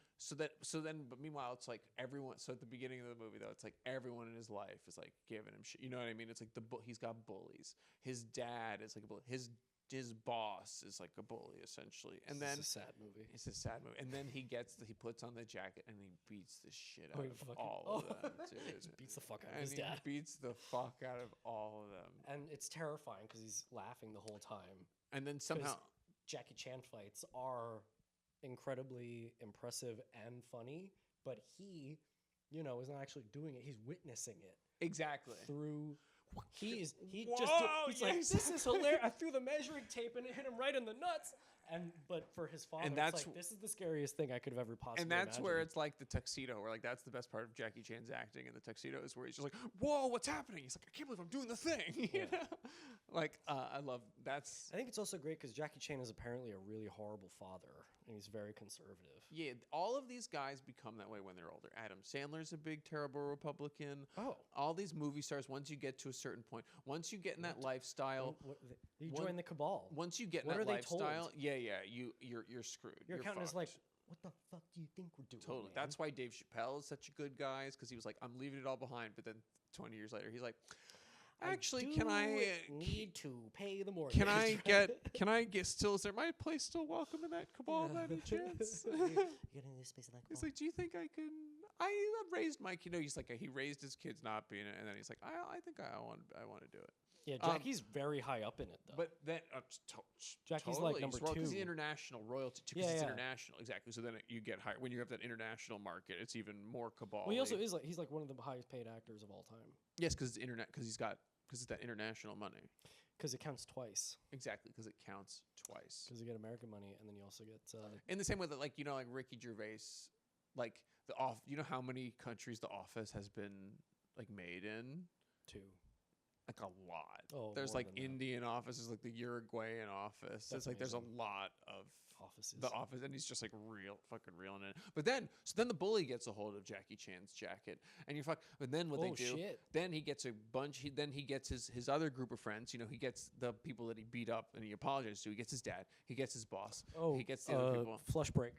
but meanwhile it's like everyone. So at the beginning of the movie though, it's like everyone in his life is like giving him shit. You know what I mean? It's like he's got bullies. His dad is like a bully. His boss is like a bully essentially. And then it's a sad movie. It's a sad movie. And then he puts on the jacket and he beats the shit out of all of them. Dude. Just beats the fuck out of his dad. He beats the fuck out of all of them. And it's terrifying because he's laughing the whole time. And then somehow Jackie Chan fights are incredibly impressive and funny, but he, is not actually doing it. He's witnessing it. Exactly. Through he's like, this is hilarious. I threw the measuring tape and it hit him right in the nuts. But for his father, and it's like, this is the scariest thing I could have ever possibly And that's imagined. where it's like the tuxedo, where like that's the best part of Jackie Chan's acting in the tuxedo is where he's just like, whoa, what's happening? He's like, I can't believe I'm doing the thing. You know? Like, I love that's. I think it's also great because Jackie Chan is apparently a really horrible father, and he's very conservative. Yeah, all of these guys become that way when they're older. Adam Sandler's a big, terrible Republican. Oh. All these movie stars, once you get to a certain point, once you get in that lifestyle. You join the cabal. Once you get in that lifestyle, you're screwed. Your accountant fucked. is like, what the fuck do you think we're doing? Totally. Man? That's why Dave Chappelle is such a good guy, because he was like, I'm leaving it all behind. But then 20 years later, he's like, actually, can I need to pay the mortgage? Can I get still? Is there my place still welcome in that cabal by any chance? Getting this space in that cabal. He's like, do you think I can? I raised my kid. He's like, he raised his kids not being it, and then he's like, I think I want to do it. Yeah, Jackie's very high up in it, though. But then Jackie's totally. like number 2. Because he's international royalty. Because it's international, exactly. So then you get higher when you have that international market. It's even more cabal. Well, he also is he's like one of the highest paid actors of all time. Yes, because it's because it's that international money. Because it counts twice. Exactly, because it counts twice. Because you get American money, and then you also get in the same way that like Ricky Gervais, like you know how many countries The Office has been like made in? 2. Like a lot. Oh, there's like Indian offices, like the Uruguayan office. It's like there's a lot of offices. The Office, and he's just like fucking reeling in it. But then the bully gets a hold of Jackie Chan's jacket, and you're fucked. And then what they do? Shit. Then he gets a bunch. Then he gets his other group of friends. He gets the people that he beat up, and he apologizes to. He gets his dad. He gets his boss. He gets the other people. Flush break.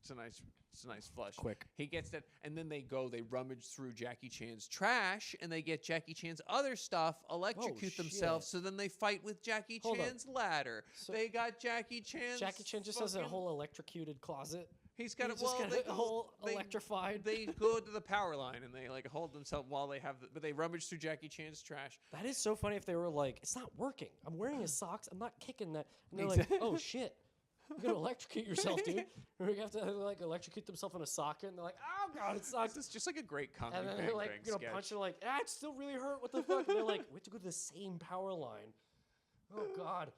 It's a nice flush. Quick. He gets that, and then they rummage through Jackie Chan's trash, and they get Jackie Chan's other stuff, electrocute themselves, so then they fight with Jackie Chan's ladder. So they got Jackie Chan's. Jackie Chan just has a whole electrocuted closet. He's got a whole electrified. They go to the power line, and they like hold themselves while they have, but they rummage through Jackie Chan's trash. That is so funny if they were like, it's not working. I'm wearing his socks. I'm not kicking that. And they're like, oh shit. You're going to electrocute yourself, dude. You have to like electrocute themselves in a socket, and they're like, oh, God, it sucks. It's just like a great comedy. And then they're like, punch it like, it still really hurt. What the fuck? And they're like, we have to go to the same power line. Oh, God.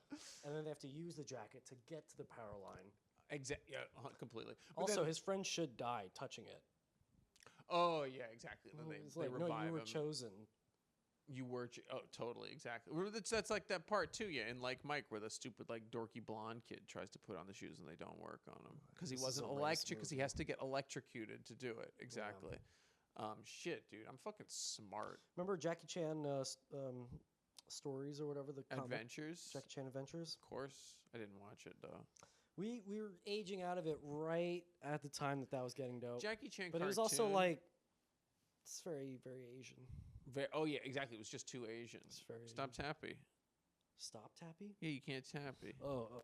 And then they have to use the jacket to get to the power line. Exactly. Yeah, completely. But also, his friend should die touching it. Oh, yeah, exactly. Then they revive him. No, you were chosen. You were totally, exactly. That's like that part too, yeah. And like Mike, where the stupid like dorky blonde kid tries to put on the shoes and they don't work on him because he wasn't electric, because he has to get electrocuted to do it. Exactly. Yeah. Shit, dude, I'm fucking smart. Remember Jackie Chan stories or whatever the Adventures? Jackie Chan Adventures. Of course, I didn't watch it though. We were aging out of it right at the time that was getting dope. Jackie Chan, but it was also like it's very, very Asian. Oh yeah, exactly. It was just too Asian. Stop tappy. Stop tappy? Yeah, you can't tappy. Oh.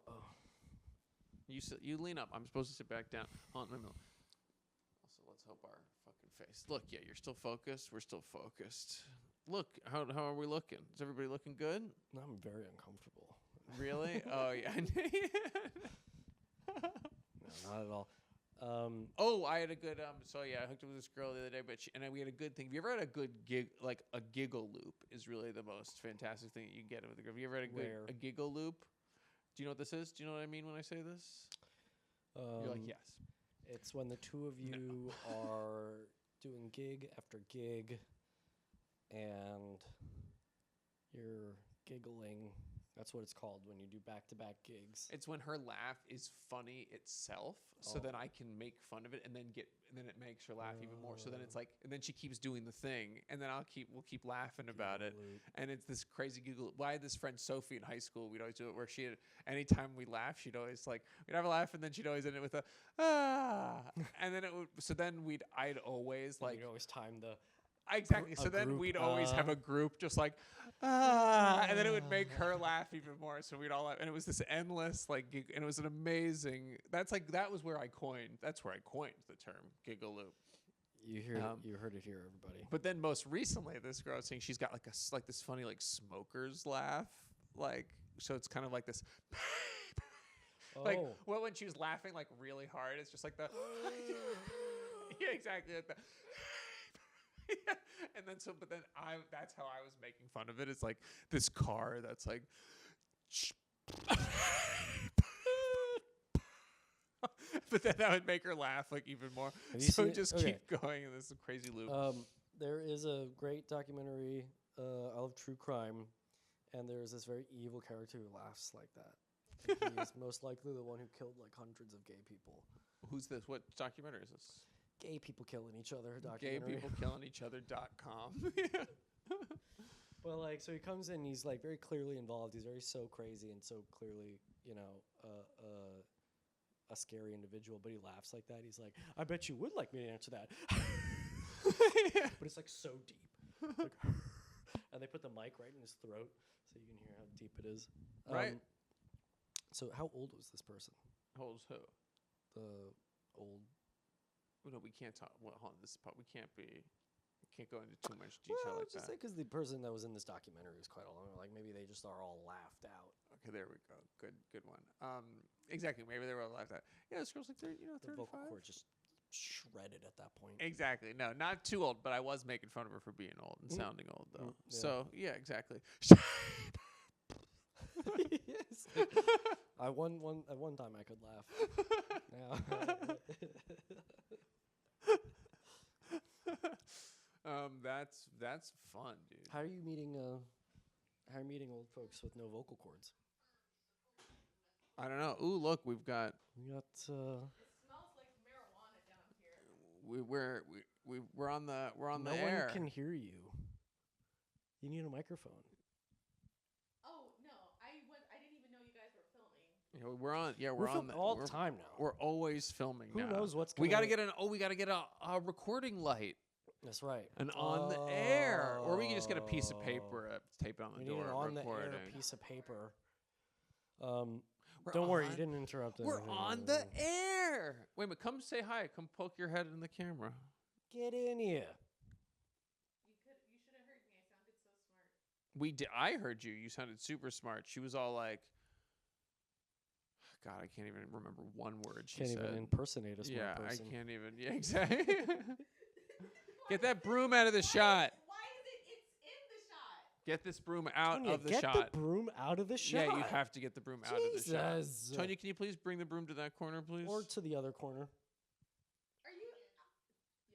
You lean up. I'm supposed to sit back down. Hold on, no. Also, let's hope our fucking face. Look, yeah, you're still focused. We're still focused. Look, how are we looking? Is everybody looking good? I'm very uncomfortable. Really? Oh yeah. No, not at all. I had a good So yeah, I hooked up with this girl the other day, we had a good thing. Have you ever had a good gig? Like a giggle loop is really the most fantastic thing that you can get with a girl. Have you ever had a giggle loop? Do you know what this is? Do you know what I mean when I say this? You're like, yes. It's when the two of you are doing gig after gig, and you're giggling. That's what it's called when you do back-to-back gigs. It's when her laugh is funny itself, so then I can make fun of it, and then it makes her laugh even more. So then it's like, and then she keeps doing the thing, and then we'll keep laughing about it, and it's this crazy giggle. Well, I had this friend Sophie in high school. We'd always do it where anytime we laugh, we'd have a laugh, and then she'd always end it with a and then I'd always like. You'd always time the. Exactly. So then we'd always have a group just like, and then it would make her laugh even more. So we'd all laugh. And it was this endless like gig, and it was an amazing. That's where I coined the term giggle loop. You heard it here, everybody. But then most recently, this girl was saying she's got like this funny like smoker's laugh, like so it's kind of like this. Like when she was laughing like really hard, it's just like the. Yeah, exactly. Like the, and then that's how I was making fun of it. It's like this car that's like but then that would make her laugh like even more. So just keep going in this crazy loop. There is a great documentary of true crime, and there is this very evil character who laughs like that. He is most likely the one who killed like hundreds of gay people. Who's this? What documentary is this? Gay people killing each other documentary. Gaypeoplekillingeachother.com. Well, like, so he comes in, he's like very clearly involved. He's very so crazy and so clearly, a scary individual, but he laughs like that. He's like, I bet you would like me to answer that. But it's like so deep. Like, and they put the mic right in his throat so you can hear how deep it is. Right. So how old was this person? How old is who? The old. No, we can't talk. Well, hold on. We can't go into too much detail like that. Because the person that was in this documentary was quite old. Like maybe they just are all laughed out. Okay, there we go. Good one. Exactly. Maybe they were all laughed out. Yeah, this girl's like 30, 35. The vocal cord just shredded at that point. Exactly. No, not too old, but I was making fun of her for being old and sounding old though. Yeah. So yeah, exactly. Yes. At one time I could laugh. That's fun, dude. How are you meeting old folks with no vocal cords? I don't know. Ooh, look, we're It smells like marijuana down here. we're on the no air. No one can hear you. You need a microphone. Oh no, I didn't even know you guys were filming. Yeah, we're on. Yeah, we're on all the time now. We're always filming now. Who knows what's we going got on? We got to get a recording light. That's right. And on the air, or we can just get a piece of paper, tape it on the door. Need an on the air piece of paper. Don't worry, you didn't interrupt. We're on the air. Wait a minute, come say hi. Come poke your head in the camera. Get in here. You should have heard me. I sounded so smart. I heard you. You sounded super smart. She was all like, God, I can't even remember one word she said. Can't even impersonate a smart person. I can't even. Yeah, exactly. Get that broom out of the shot. Why is it's in the shot? Get this broom out of the shot. Get the broom out of the shot. Yeah, you have to get the broom out of the shot. Jesus. Tonya, can you please bring the broom to that corner, please? Or to the other corner. Are you?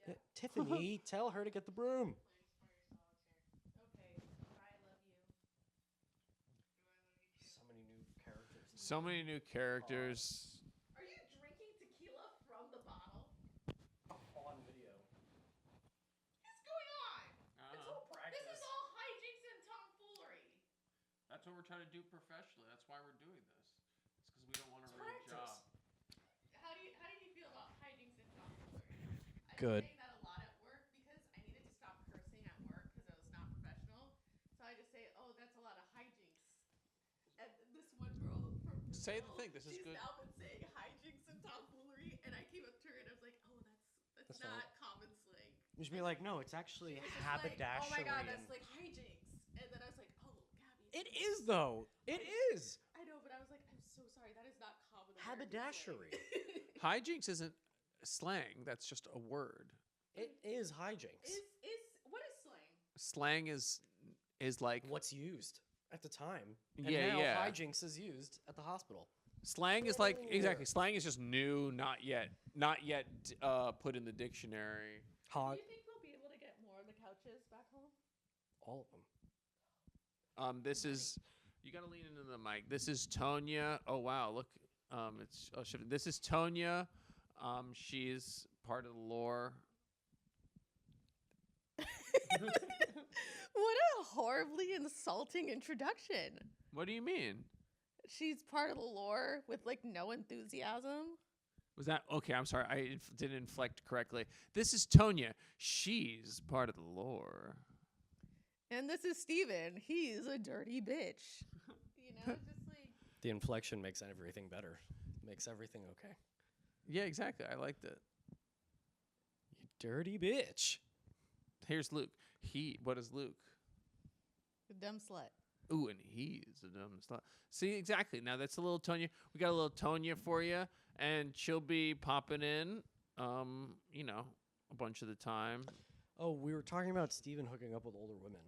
Yeah. Tiffany, tell her to get the broom. Okay, I love you. So many new characters. Are you drinking tequila from the bottle? On video. What's going on? This is all hijinks and tomfoolery. That's what we're trying to do professionally. That's why we're doing this. It's because we don't want to ruin a job. How do you feel about hijinks and tomfoolery? Good. I'm saying that a lot at work because I needed to stop cursing at work because it was not professional. So I just say, oh, that's a lot of hijinks. And this one girl from say the thing. This is she's good. now been saying hijinks and tomfoolery, and I came up to her and I was like, oh, that's not common slang. You should be like, no, it's actually She was just haberdashery. like, oh my god, that's like hijinks. And then I was like, oh, Gabby. It is though. It is. I know, but I was like, I'm so sorry. That is not common. Haberdashery. Hijinks isn't slang. That's just a word. It is hijinks. What is slang? Slang is like what's used at the time. And yeah, now yeah. hijinks is used at the hospital. Slang is like exactly. Slang is just new, not yet put in the dictionary. Do you think we'll be able to get more of the couches back home? All of them. This is you gotta lean into the mic. This is Tonya. Oh wow, look. This is Tonya. She's part of the lore. What a horribly insulting introduction. What do you mean? She's part of the lore with like no enthusiasm. Was that okay? I'm sorry, I didn't inflect correctly. This is Tonya. She's part of the lore. And this is Steven. He's a dirty bitch. Just like The inflection makes everything better. Makes everything okay. Yeah, exactly. I liked it. You dirty bitch. Here's Luke. What is Luke? a dumb slut. Ooh, and he's a dumb slut. See, exactly. Now that's a little Tonya. We got a little Tonya for you, and she'll be popping in, a bunch of the time. Oh, we were talking about Steven hooking up with older women.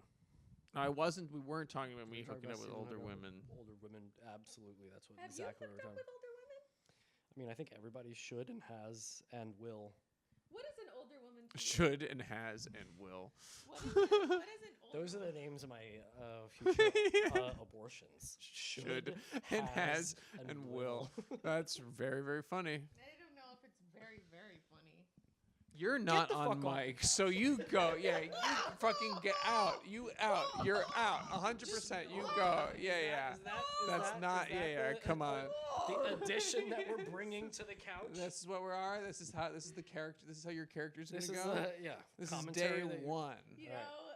We weren't talking about me hooking up with older women. Older women, absolutely. That's what Have exactly you what we're hooked up talking with older women? I mean, I think everybody should and has and will. What is an older woman? To you? Should and has and will. What is an older Those are the woman? names of my future abortions. Should and has and will. That's very, very funny. I don't know if it's very, very funny. You're not the on fuck off. mic, so you go. Yeah, you fucking get out. You out. You're out. 100%. You go. Yeah. That's not. Yeah. Come on. The addition that we're bringing to the couch. This is what we are. This is the character. This is how your character's gonna This go. is This is day commentary that you- one. You know what?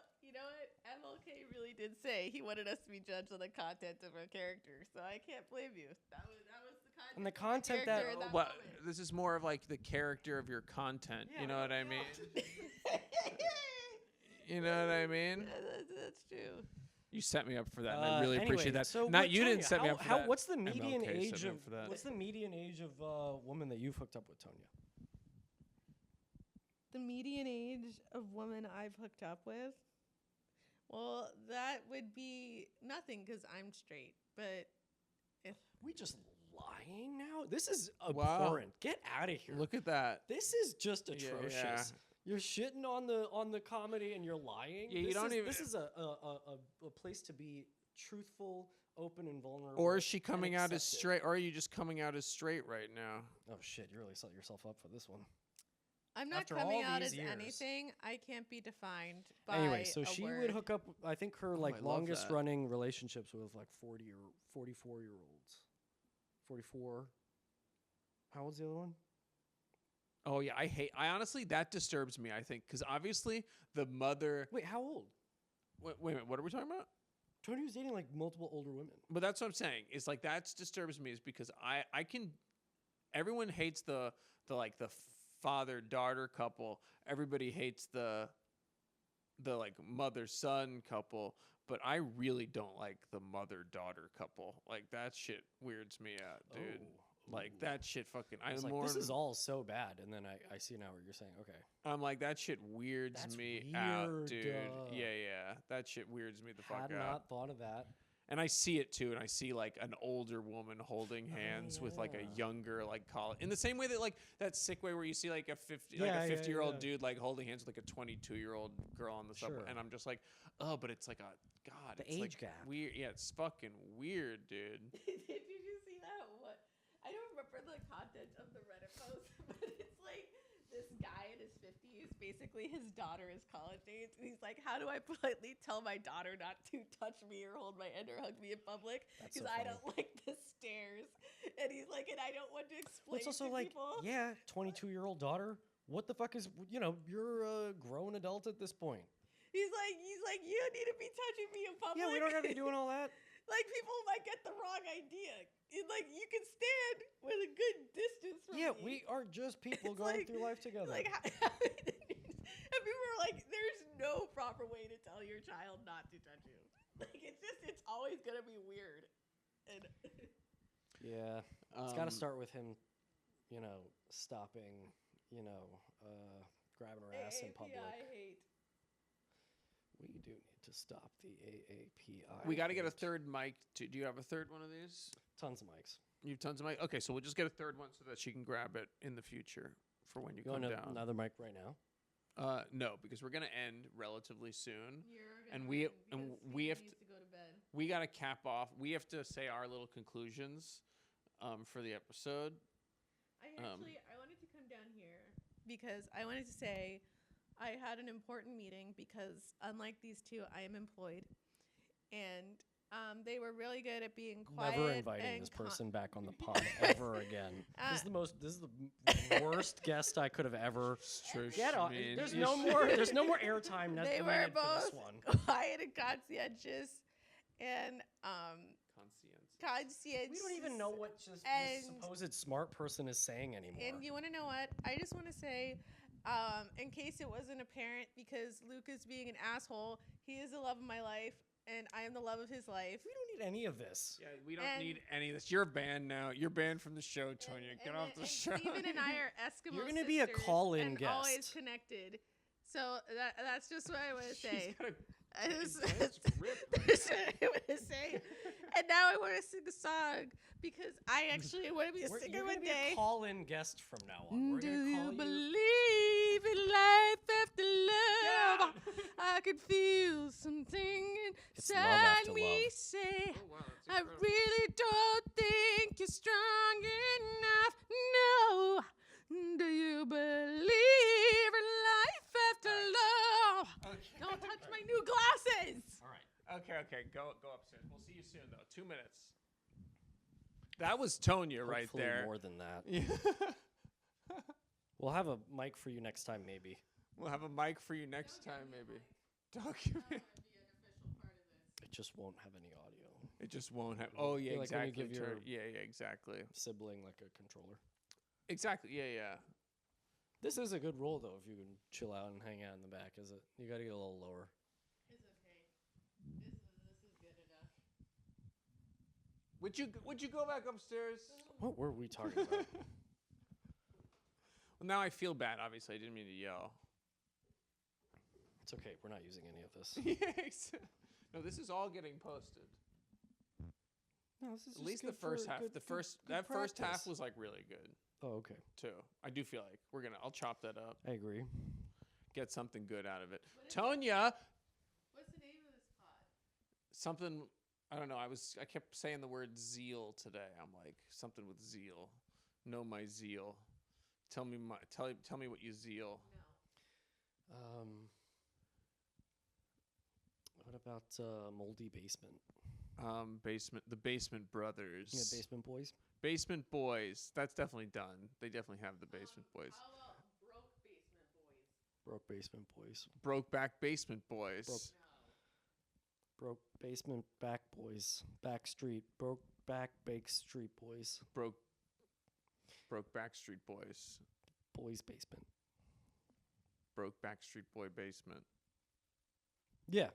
MLK really did say he wanted us to be judged on the content of our character, so I can't blame you. That was the content. And the of our content character that- in Well, moment. this is more of like the character of your content. You know what I mean? You know what I mean? That's true. You set me up for that, and I really anyway, appreciate that. So Not you didn't set me up for that. What's the median MLK set age me of up for that. what's the median age of woman that you've hooked up with, Tonya? The median age of woman I've hooked up with? Well, that would be nothing because I'm straight. But if We just lying now? This is Wow. abhorrent. Get out of here. Look at that. This is just Yeah, atrocious. yeah. You're shitting on the comedy and you're lying. Yeah, you This don't is, even- This is a place to be truthful, open, and vulnerable. Or is she and coming out as accepted. straight? Or are you just coming out as straight right now? Oh shit! You really set yourself up for this one. I'm not After coming all out these as years. anything, I can't be defined by Anyway, so a she word. would hook up. I think her I like love longest that. running relationships with like 40 or 44-year-olds. 44. How old's the other one? Oh yeah, I honestly that disturbs me. I think because obviously the mother. Wait, how old? Wait a minute. What are we talking about? Tony was dating like multiple older women. But that's what I'm saying. It's like that disturbs me is because I can. Everyone hates the father-daughter couple. Everybody hates the like mother-son couple. But I really don't like the mother-daughter couple. Like that shit weirds me out, dude. Like that shit fucking. I was like, this is all so bad, and then I see now what you're saying. Okay. I'm like that shit weirds That's me out, weird, dude. Yeah. That shit weirds me the fuck Had out. not thought of that. And I see it too, and I see like an older woman holding hands with like a yeah. younger like college. In the same way that like that sick way where you see like a 50 Yeah, yeah, 50-year-old yeah. dude like holding hands with like a 22-year-old girl on the subway, Sure. and I'm just like, oh, but it's like a god, The it's age like gap. weird. Yeah, it's fucking weird, dude. Did you see that? What? I don't remember the content of the Reddit post, but it's like this guy in his 50s, basically his daughter is college age, and he's like, how do I politely tell my daughter not to touch me or hold my hand or hug me in public? That's Because so I funny. don't like the stairs. And he's like, and I don't want to Well, explain it's also to like, people. yeah, 22-year-old daughter. What the fuck is, you're a grown adult at this point. He's like, you don't need to be touching me in public. Yeah, we don't have to be doing all that. like people might get the wrong idea. Like you can stand with a good distance from Yeah, me. we are just people It's going like- through life together. Like, and people are like, "There's no proper way to tell your child not to touch you." Like it's always gonna be weird. And yeah, it's got to start with him, stopping, grabbing her ass in public. AAPI hate. We do need to stop the AAPI. We got to get a hate. third mic. Do you have a third one of these? Tons of mics. You have tons of mic. Okay, so we'll just get a third one so that she can grab it in the future for when you You come want down. another mic right now? No, because we're gonna end relatively soon. And You're we- gonna and because we Steve have needs to go to bed. We got to cap off. We have to say our little conclusions for the episode. I wanted to come down here because I wanted to say I had an important meeting because unlike these two, I am employed, and they were really good at being quiet. Never inviting and this person back on the pod ever again. This is the worst guest I could have ever. Get on. There's no more airtime. They were needed for both this one. quiet and conscientious, and conscientious. We don't even know what this supposed smart person is saying anymore. And you want to know what? I just want to say, in case it wasn't apparent, because Luke is being an asshole, he is the love of my life, and I am the love of his life. We don't need any of this. Yeah, we don't need any of this. You're banned now. You're banned from the show, Tonya. Get off the show. Steven and I are Eskimo You're gonna be a sisters call-in and guest. always connected. So that's just what I want to say. That's what I want to say. And now I want to sing a song because I actually want to be a singer You're one gonna be day. a call-in guest from now on. We're Do gonna you call believe in life after love? I could feel something It's love inside after me love. say, Oh, wow, that's I incredible. really don't think you're strong enough. No. Do you believe in life after love? Okay. Don't touch my new glasses. All right. Okay. Go upstairs. We'll see you soon, though. 2 minutes. That was Tonya right Hopefully there. more than that. Yeah. We'll have a mic for you next time, maybe. We'll have a mic for you next time, maybe. Don't give me. It just won't have any audio. It just won't have. Oh yeah, Like when you exactly. give your- Yeah, exactly. Sibling like a controller. Exactly. Yeah. This is a good role though, if you can chill out and hang out in the back, is it? You gotta get a little lower. It's okay. This is good enough. Would you go back upstairs? What were we talking about? Well, now I feel bad. Obviously, I didn't mean to yell. It's okay, we're not using any of this. Yeah. No, this is all getting posted. No, this is At least the first half. First half was like really good Oh, okay. too. I do feel like I'll chop that up. I agree. Get something good out of it. Tonya, What's the name of this pod? something. I don't know. I kept saying the word zeal today. I'm like something with zeal. Know my zeal. Tell me what you zeal. No. What about Moldy Basement? The Basement Brothers. Yeah, Basement Boys. Basement Boys. That's definitely done. They definitely have the Basement Boys. How about Broke Basement Boys? Broke Basement Boys. Brokeback Basement Boys. No. Broke Basement Back Boys. Back Street. Broke Back Bake Street Boys. Broke Backstreet Boys. Boys Basement. Broke Backstreet Boy Basement. Yeah.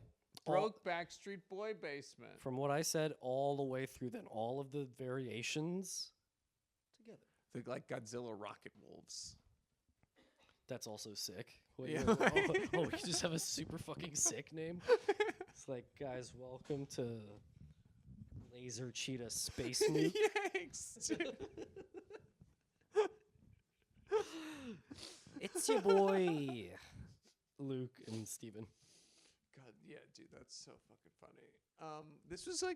Broke Backstreet Boy Basement. From what I said all the way through, then all of the variations together. They're like Godzilla Rocket Wolves. That's also sick. What, Yeah. we just have a super fucking sick name. It's like, guys, welcome to Laser Cheetah Space Nuke. Yikes. It's your boy, Luke and Steven. God, yeah, dude, that's so fucking funny. This was I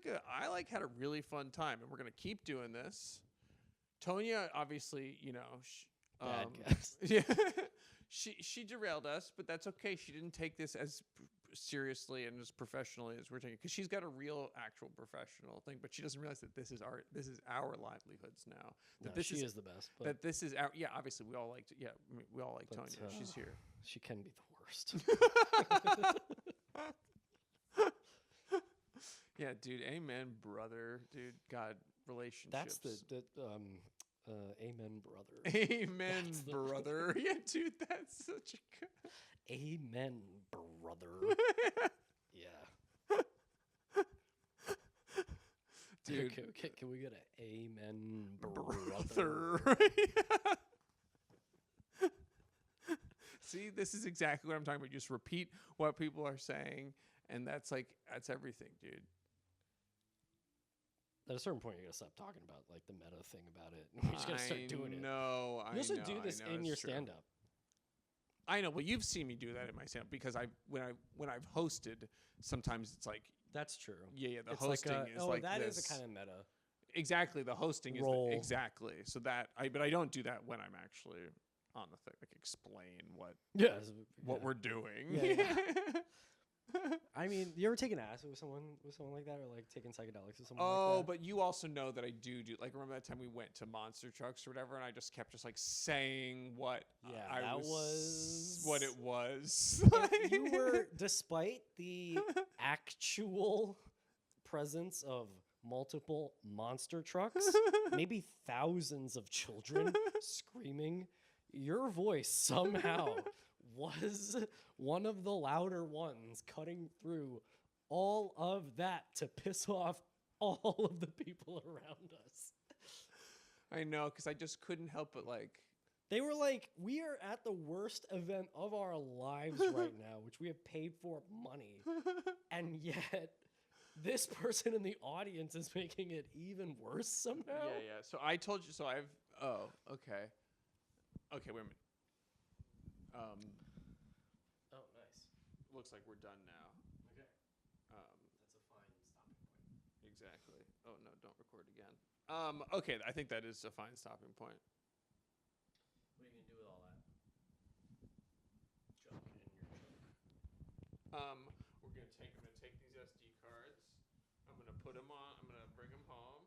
had a really fun time, and we're gonna keep doing this. Tonya, obviously, Bad guess. Yeah, she derailed us, but that's okay. She didn't take this as seriously and as professionally as we're taking it, because she's got a real, actual professional thing, but she doesn't realize that this is our livelihoods now. That No, this she is the best. But that this is our obviously we all like we all like But, Tonya. She's here. she can be the worst. Yeah, dude. Amen, brother. Dude, God, relationships. That's the amen, brother. Amen, brother. Yeah, dude, that's such a good. Amen, brother. Yeah. Dude. Okay, can we get an amen, brother? See, this is exactly what I'm talking about. Just repeat what people are saying, and that's everything, dude. At a certain point, you're gonna stop talking about like the meta thing about it. We're just gonna start doing it. No, You also do this in your stand-up. I know. Well, you've seen me do that in my stand-up because when I've hosted, sometimes it's like that's true. Yeah. The it's hosting like is like that this. is a kind of meta. Exactly, the hosting Role. is exactly. So but I don't do that when I'm actually on the thing. Like explain what we're doing. Yeah. I mean, you ever taken acid with someone like that, or like taking psychedelics with someone like that? Oh, but you also know that I do like remember that time we went to Monster Trucks or whatever, and I just kept like saying what what it was. If you were, despite the actual presence of multiple monster trucks, maybe thousands of children screaming, your voice somehow was one of the louder ones cutting through all of that to piss off all of the people around us. I know, because I just couldn't help but like... They were like, we are at the worst event of our lives right now, which we have paid for money. And yet, this person in the audience is making it even worse somehow. Yeah. So I told you, oh, okay. Okay, wait a minute. Oh, nice. Looks like we're done now. Okay. That's a fine stopping point. Exactly. Oh, no, don't record again. Okay, I think that is a fine stopping point. What are you going to do with all that? Junk in your trunk. I'm gonna take these SD cards. I'm gonna put them on. I'm gonna bring them home.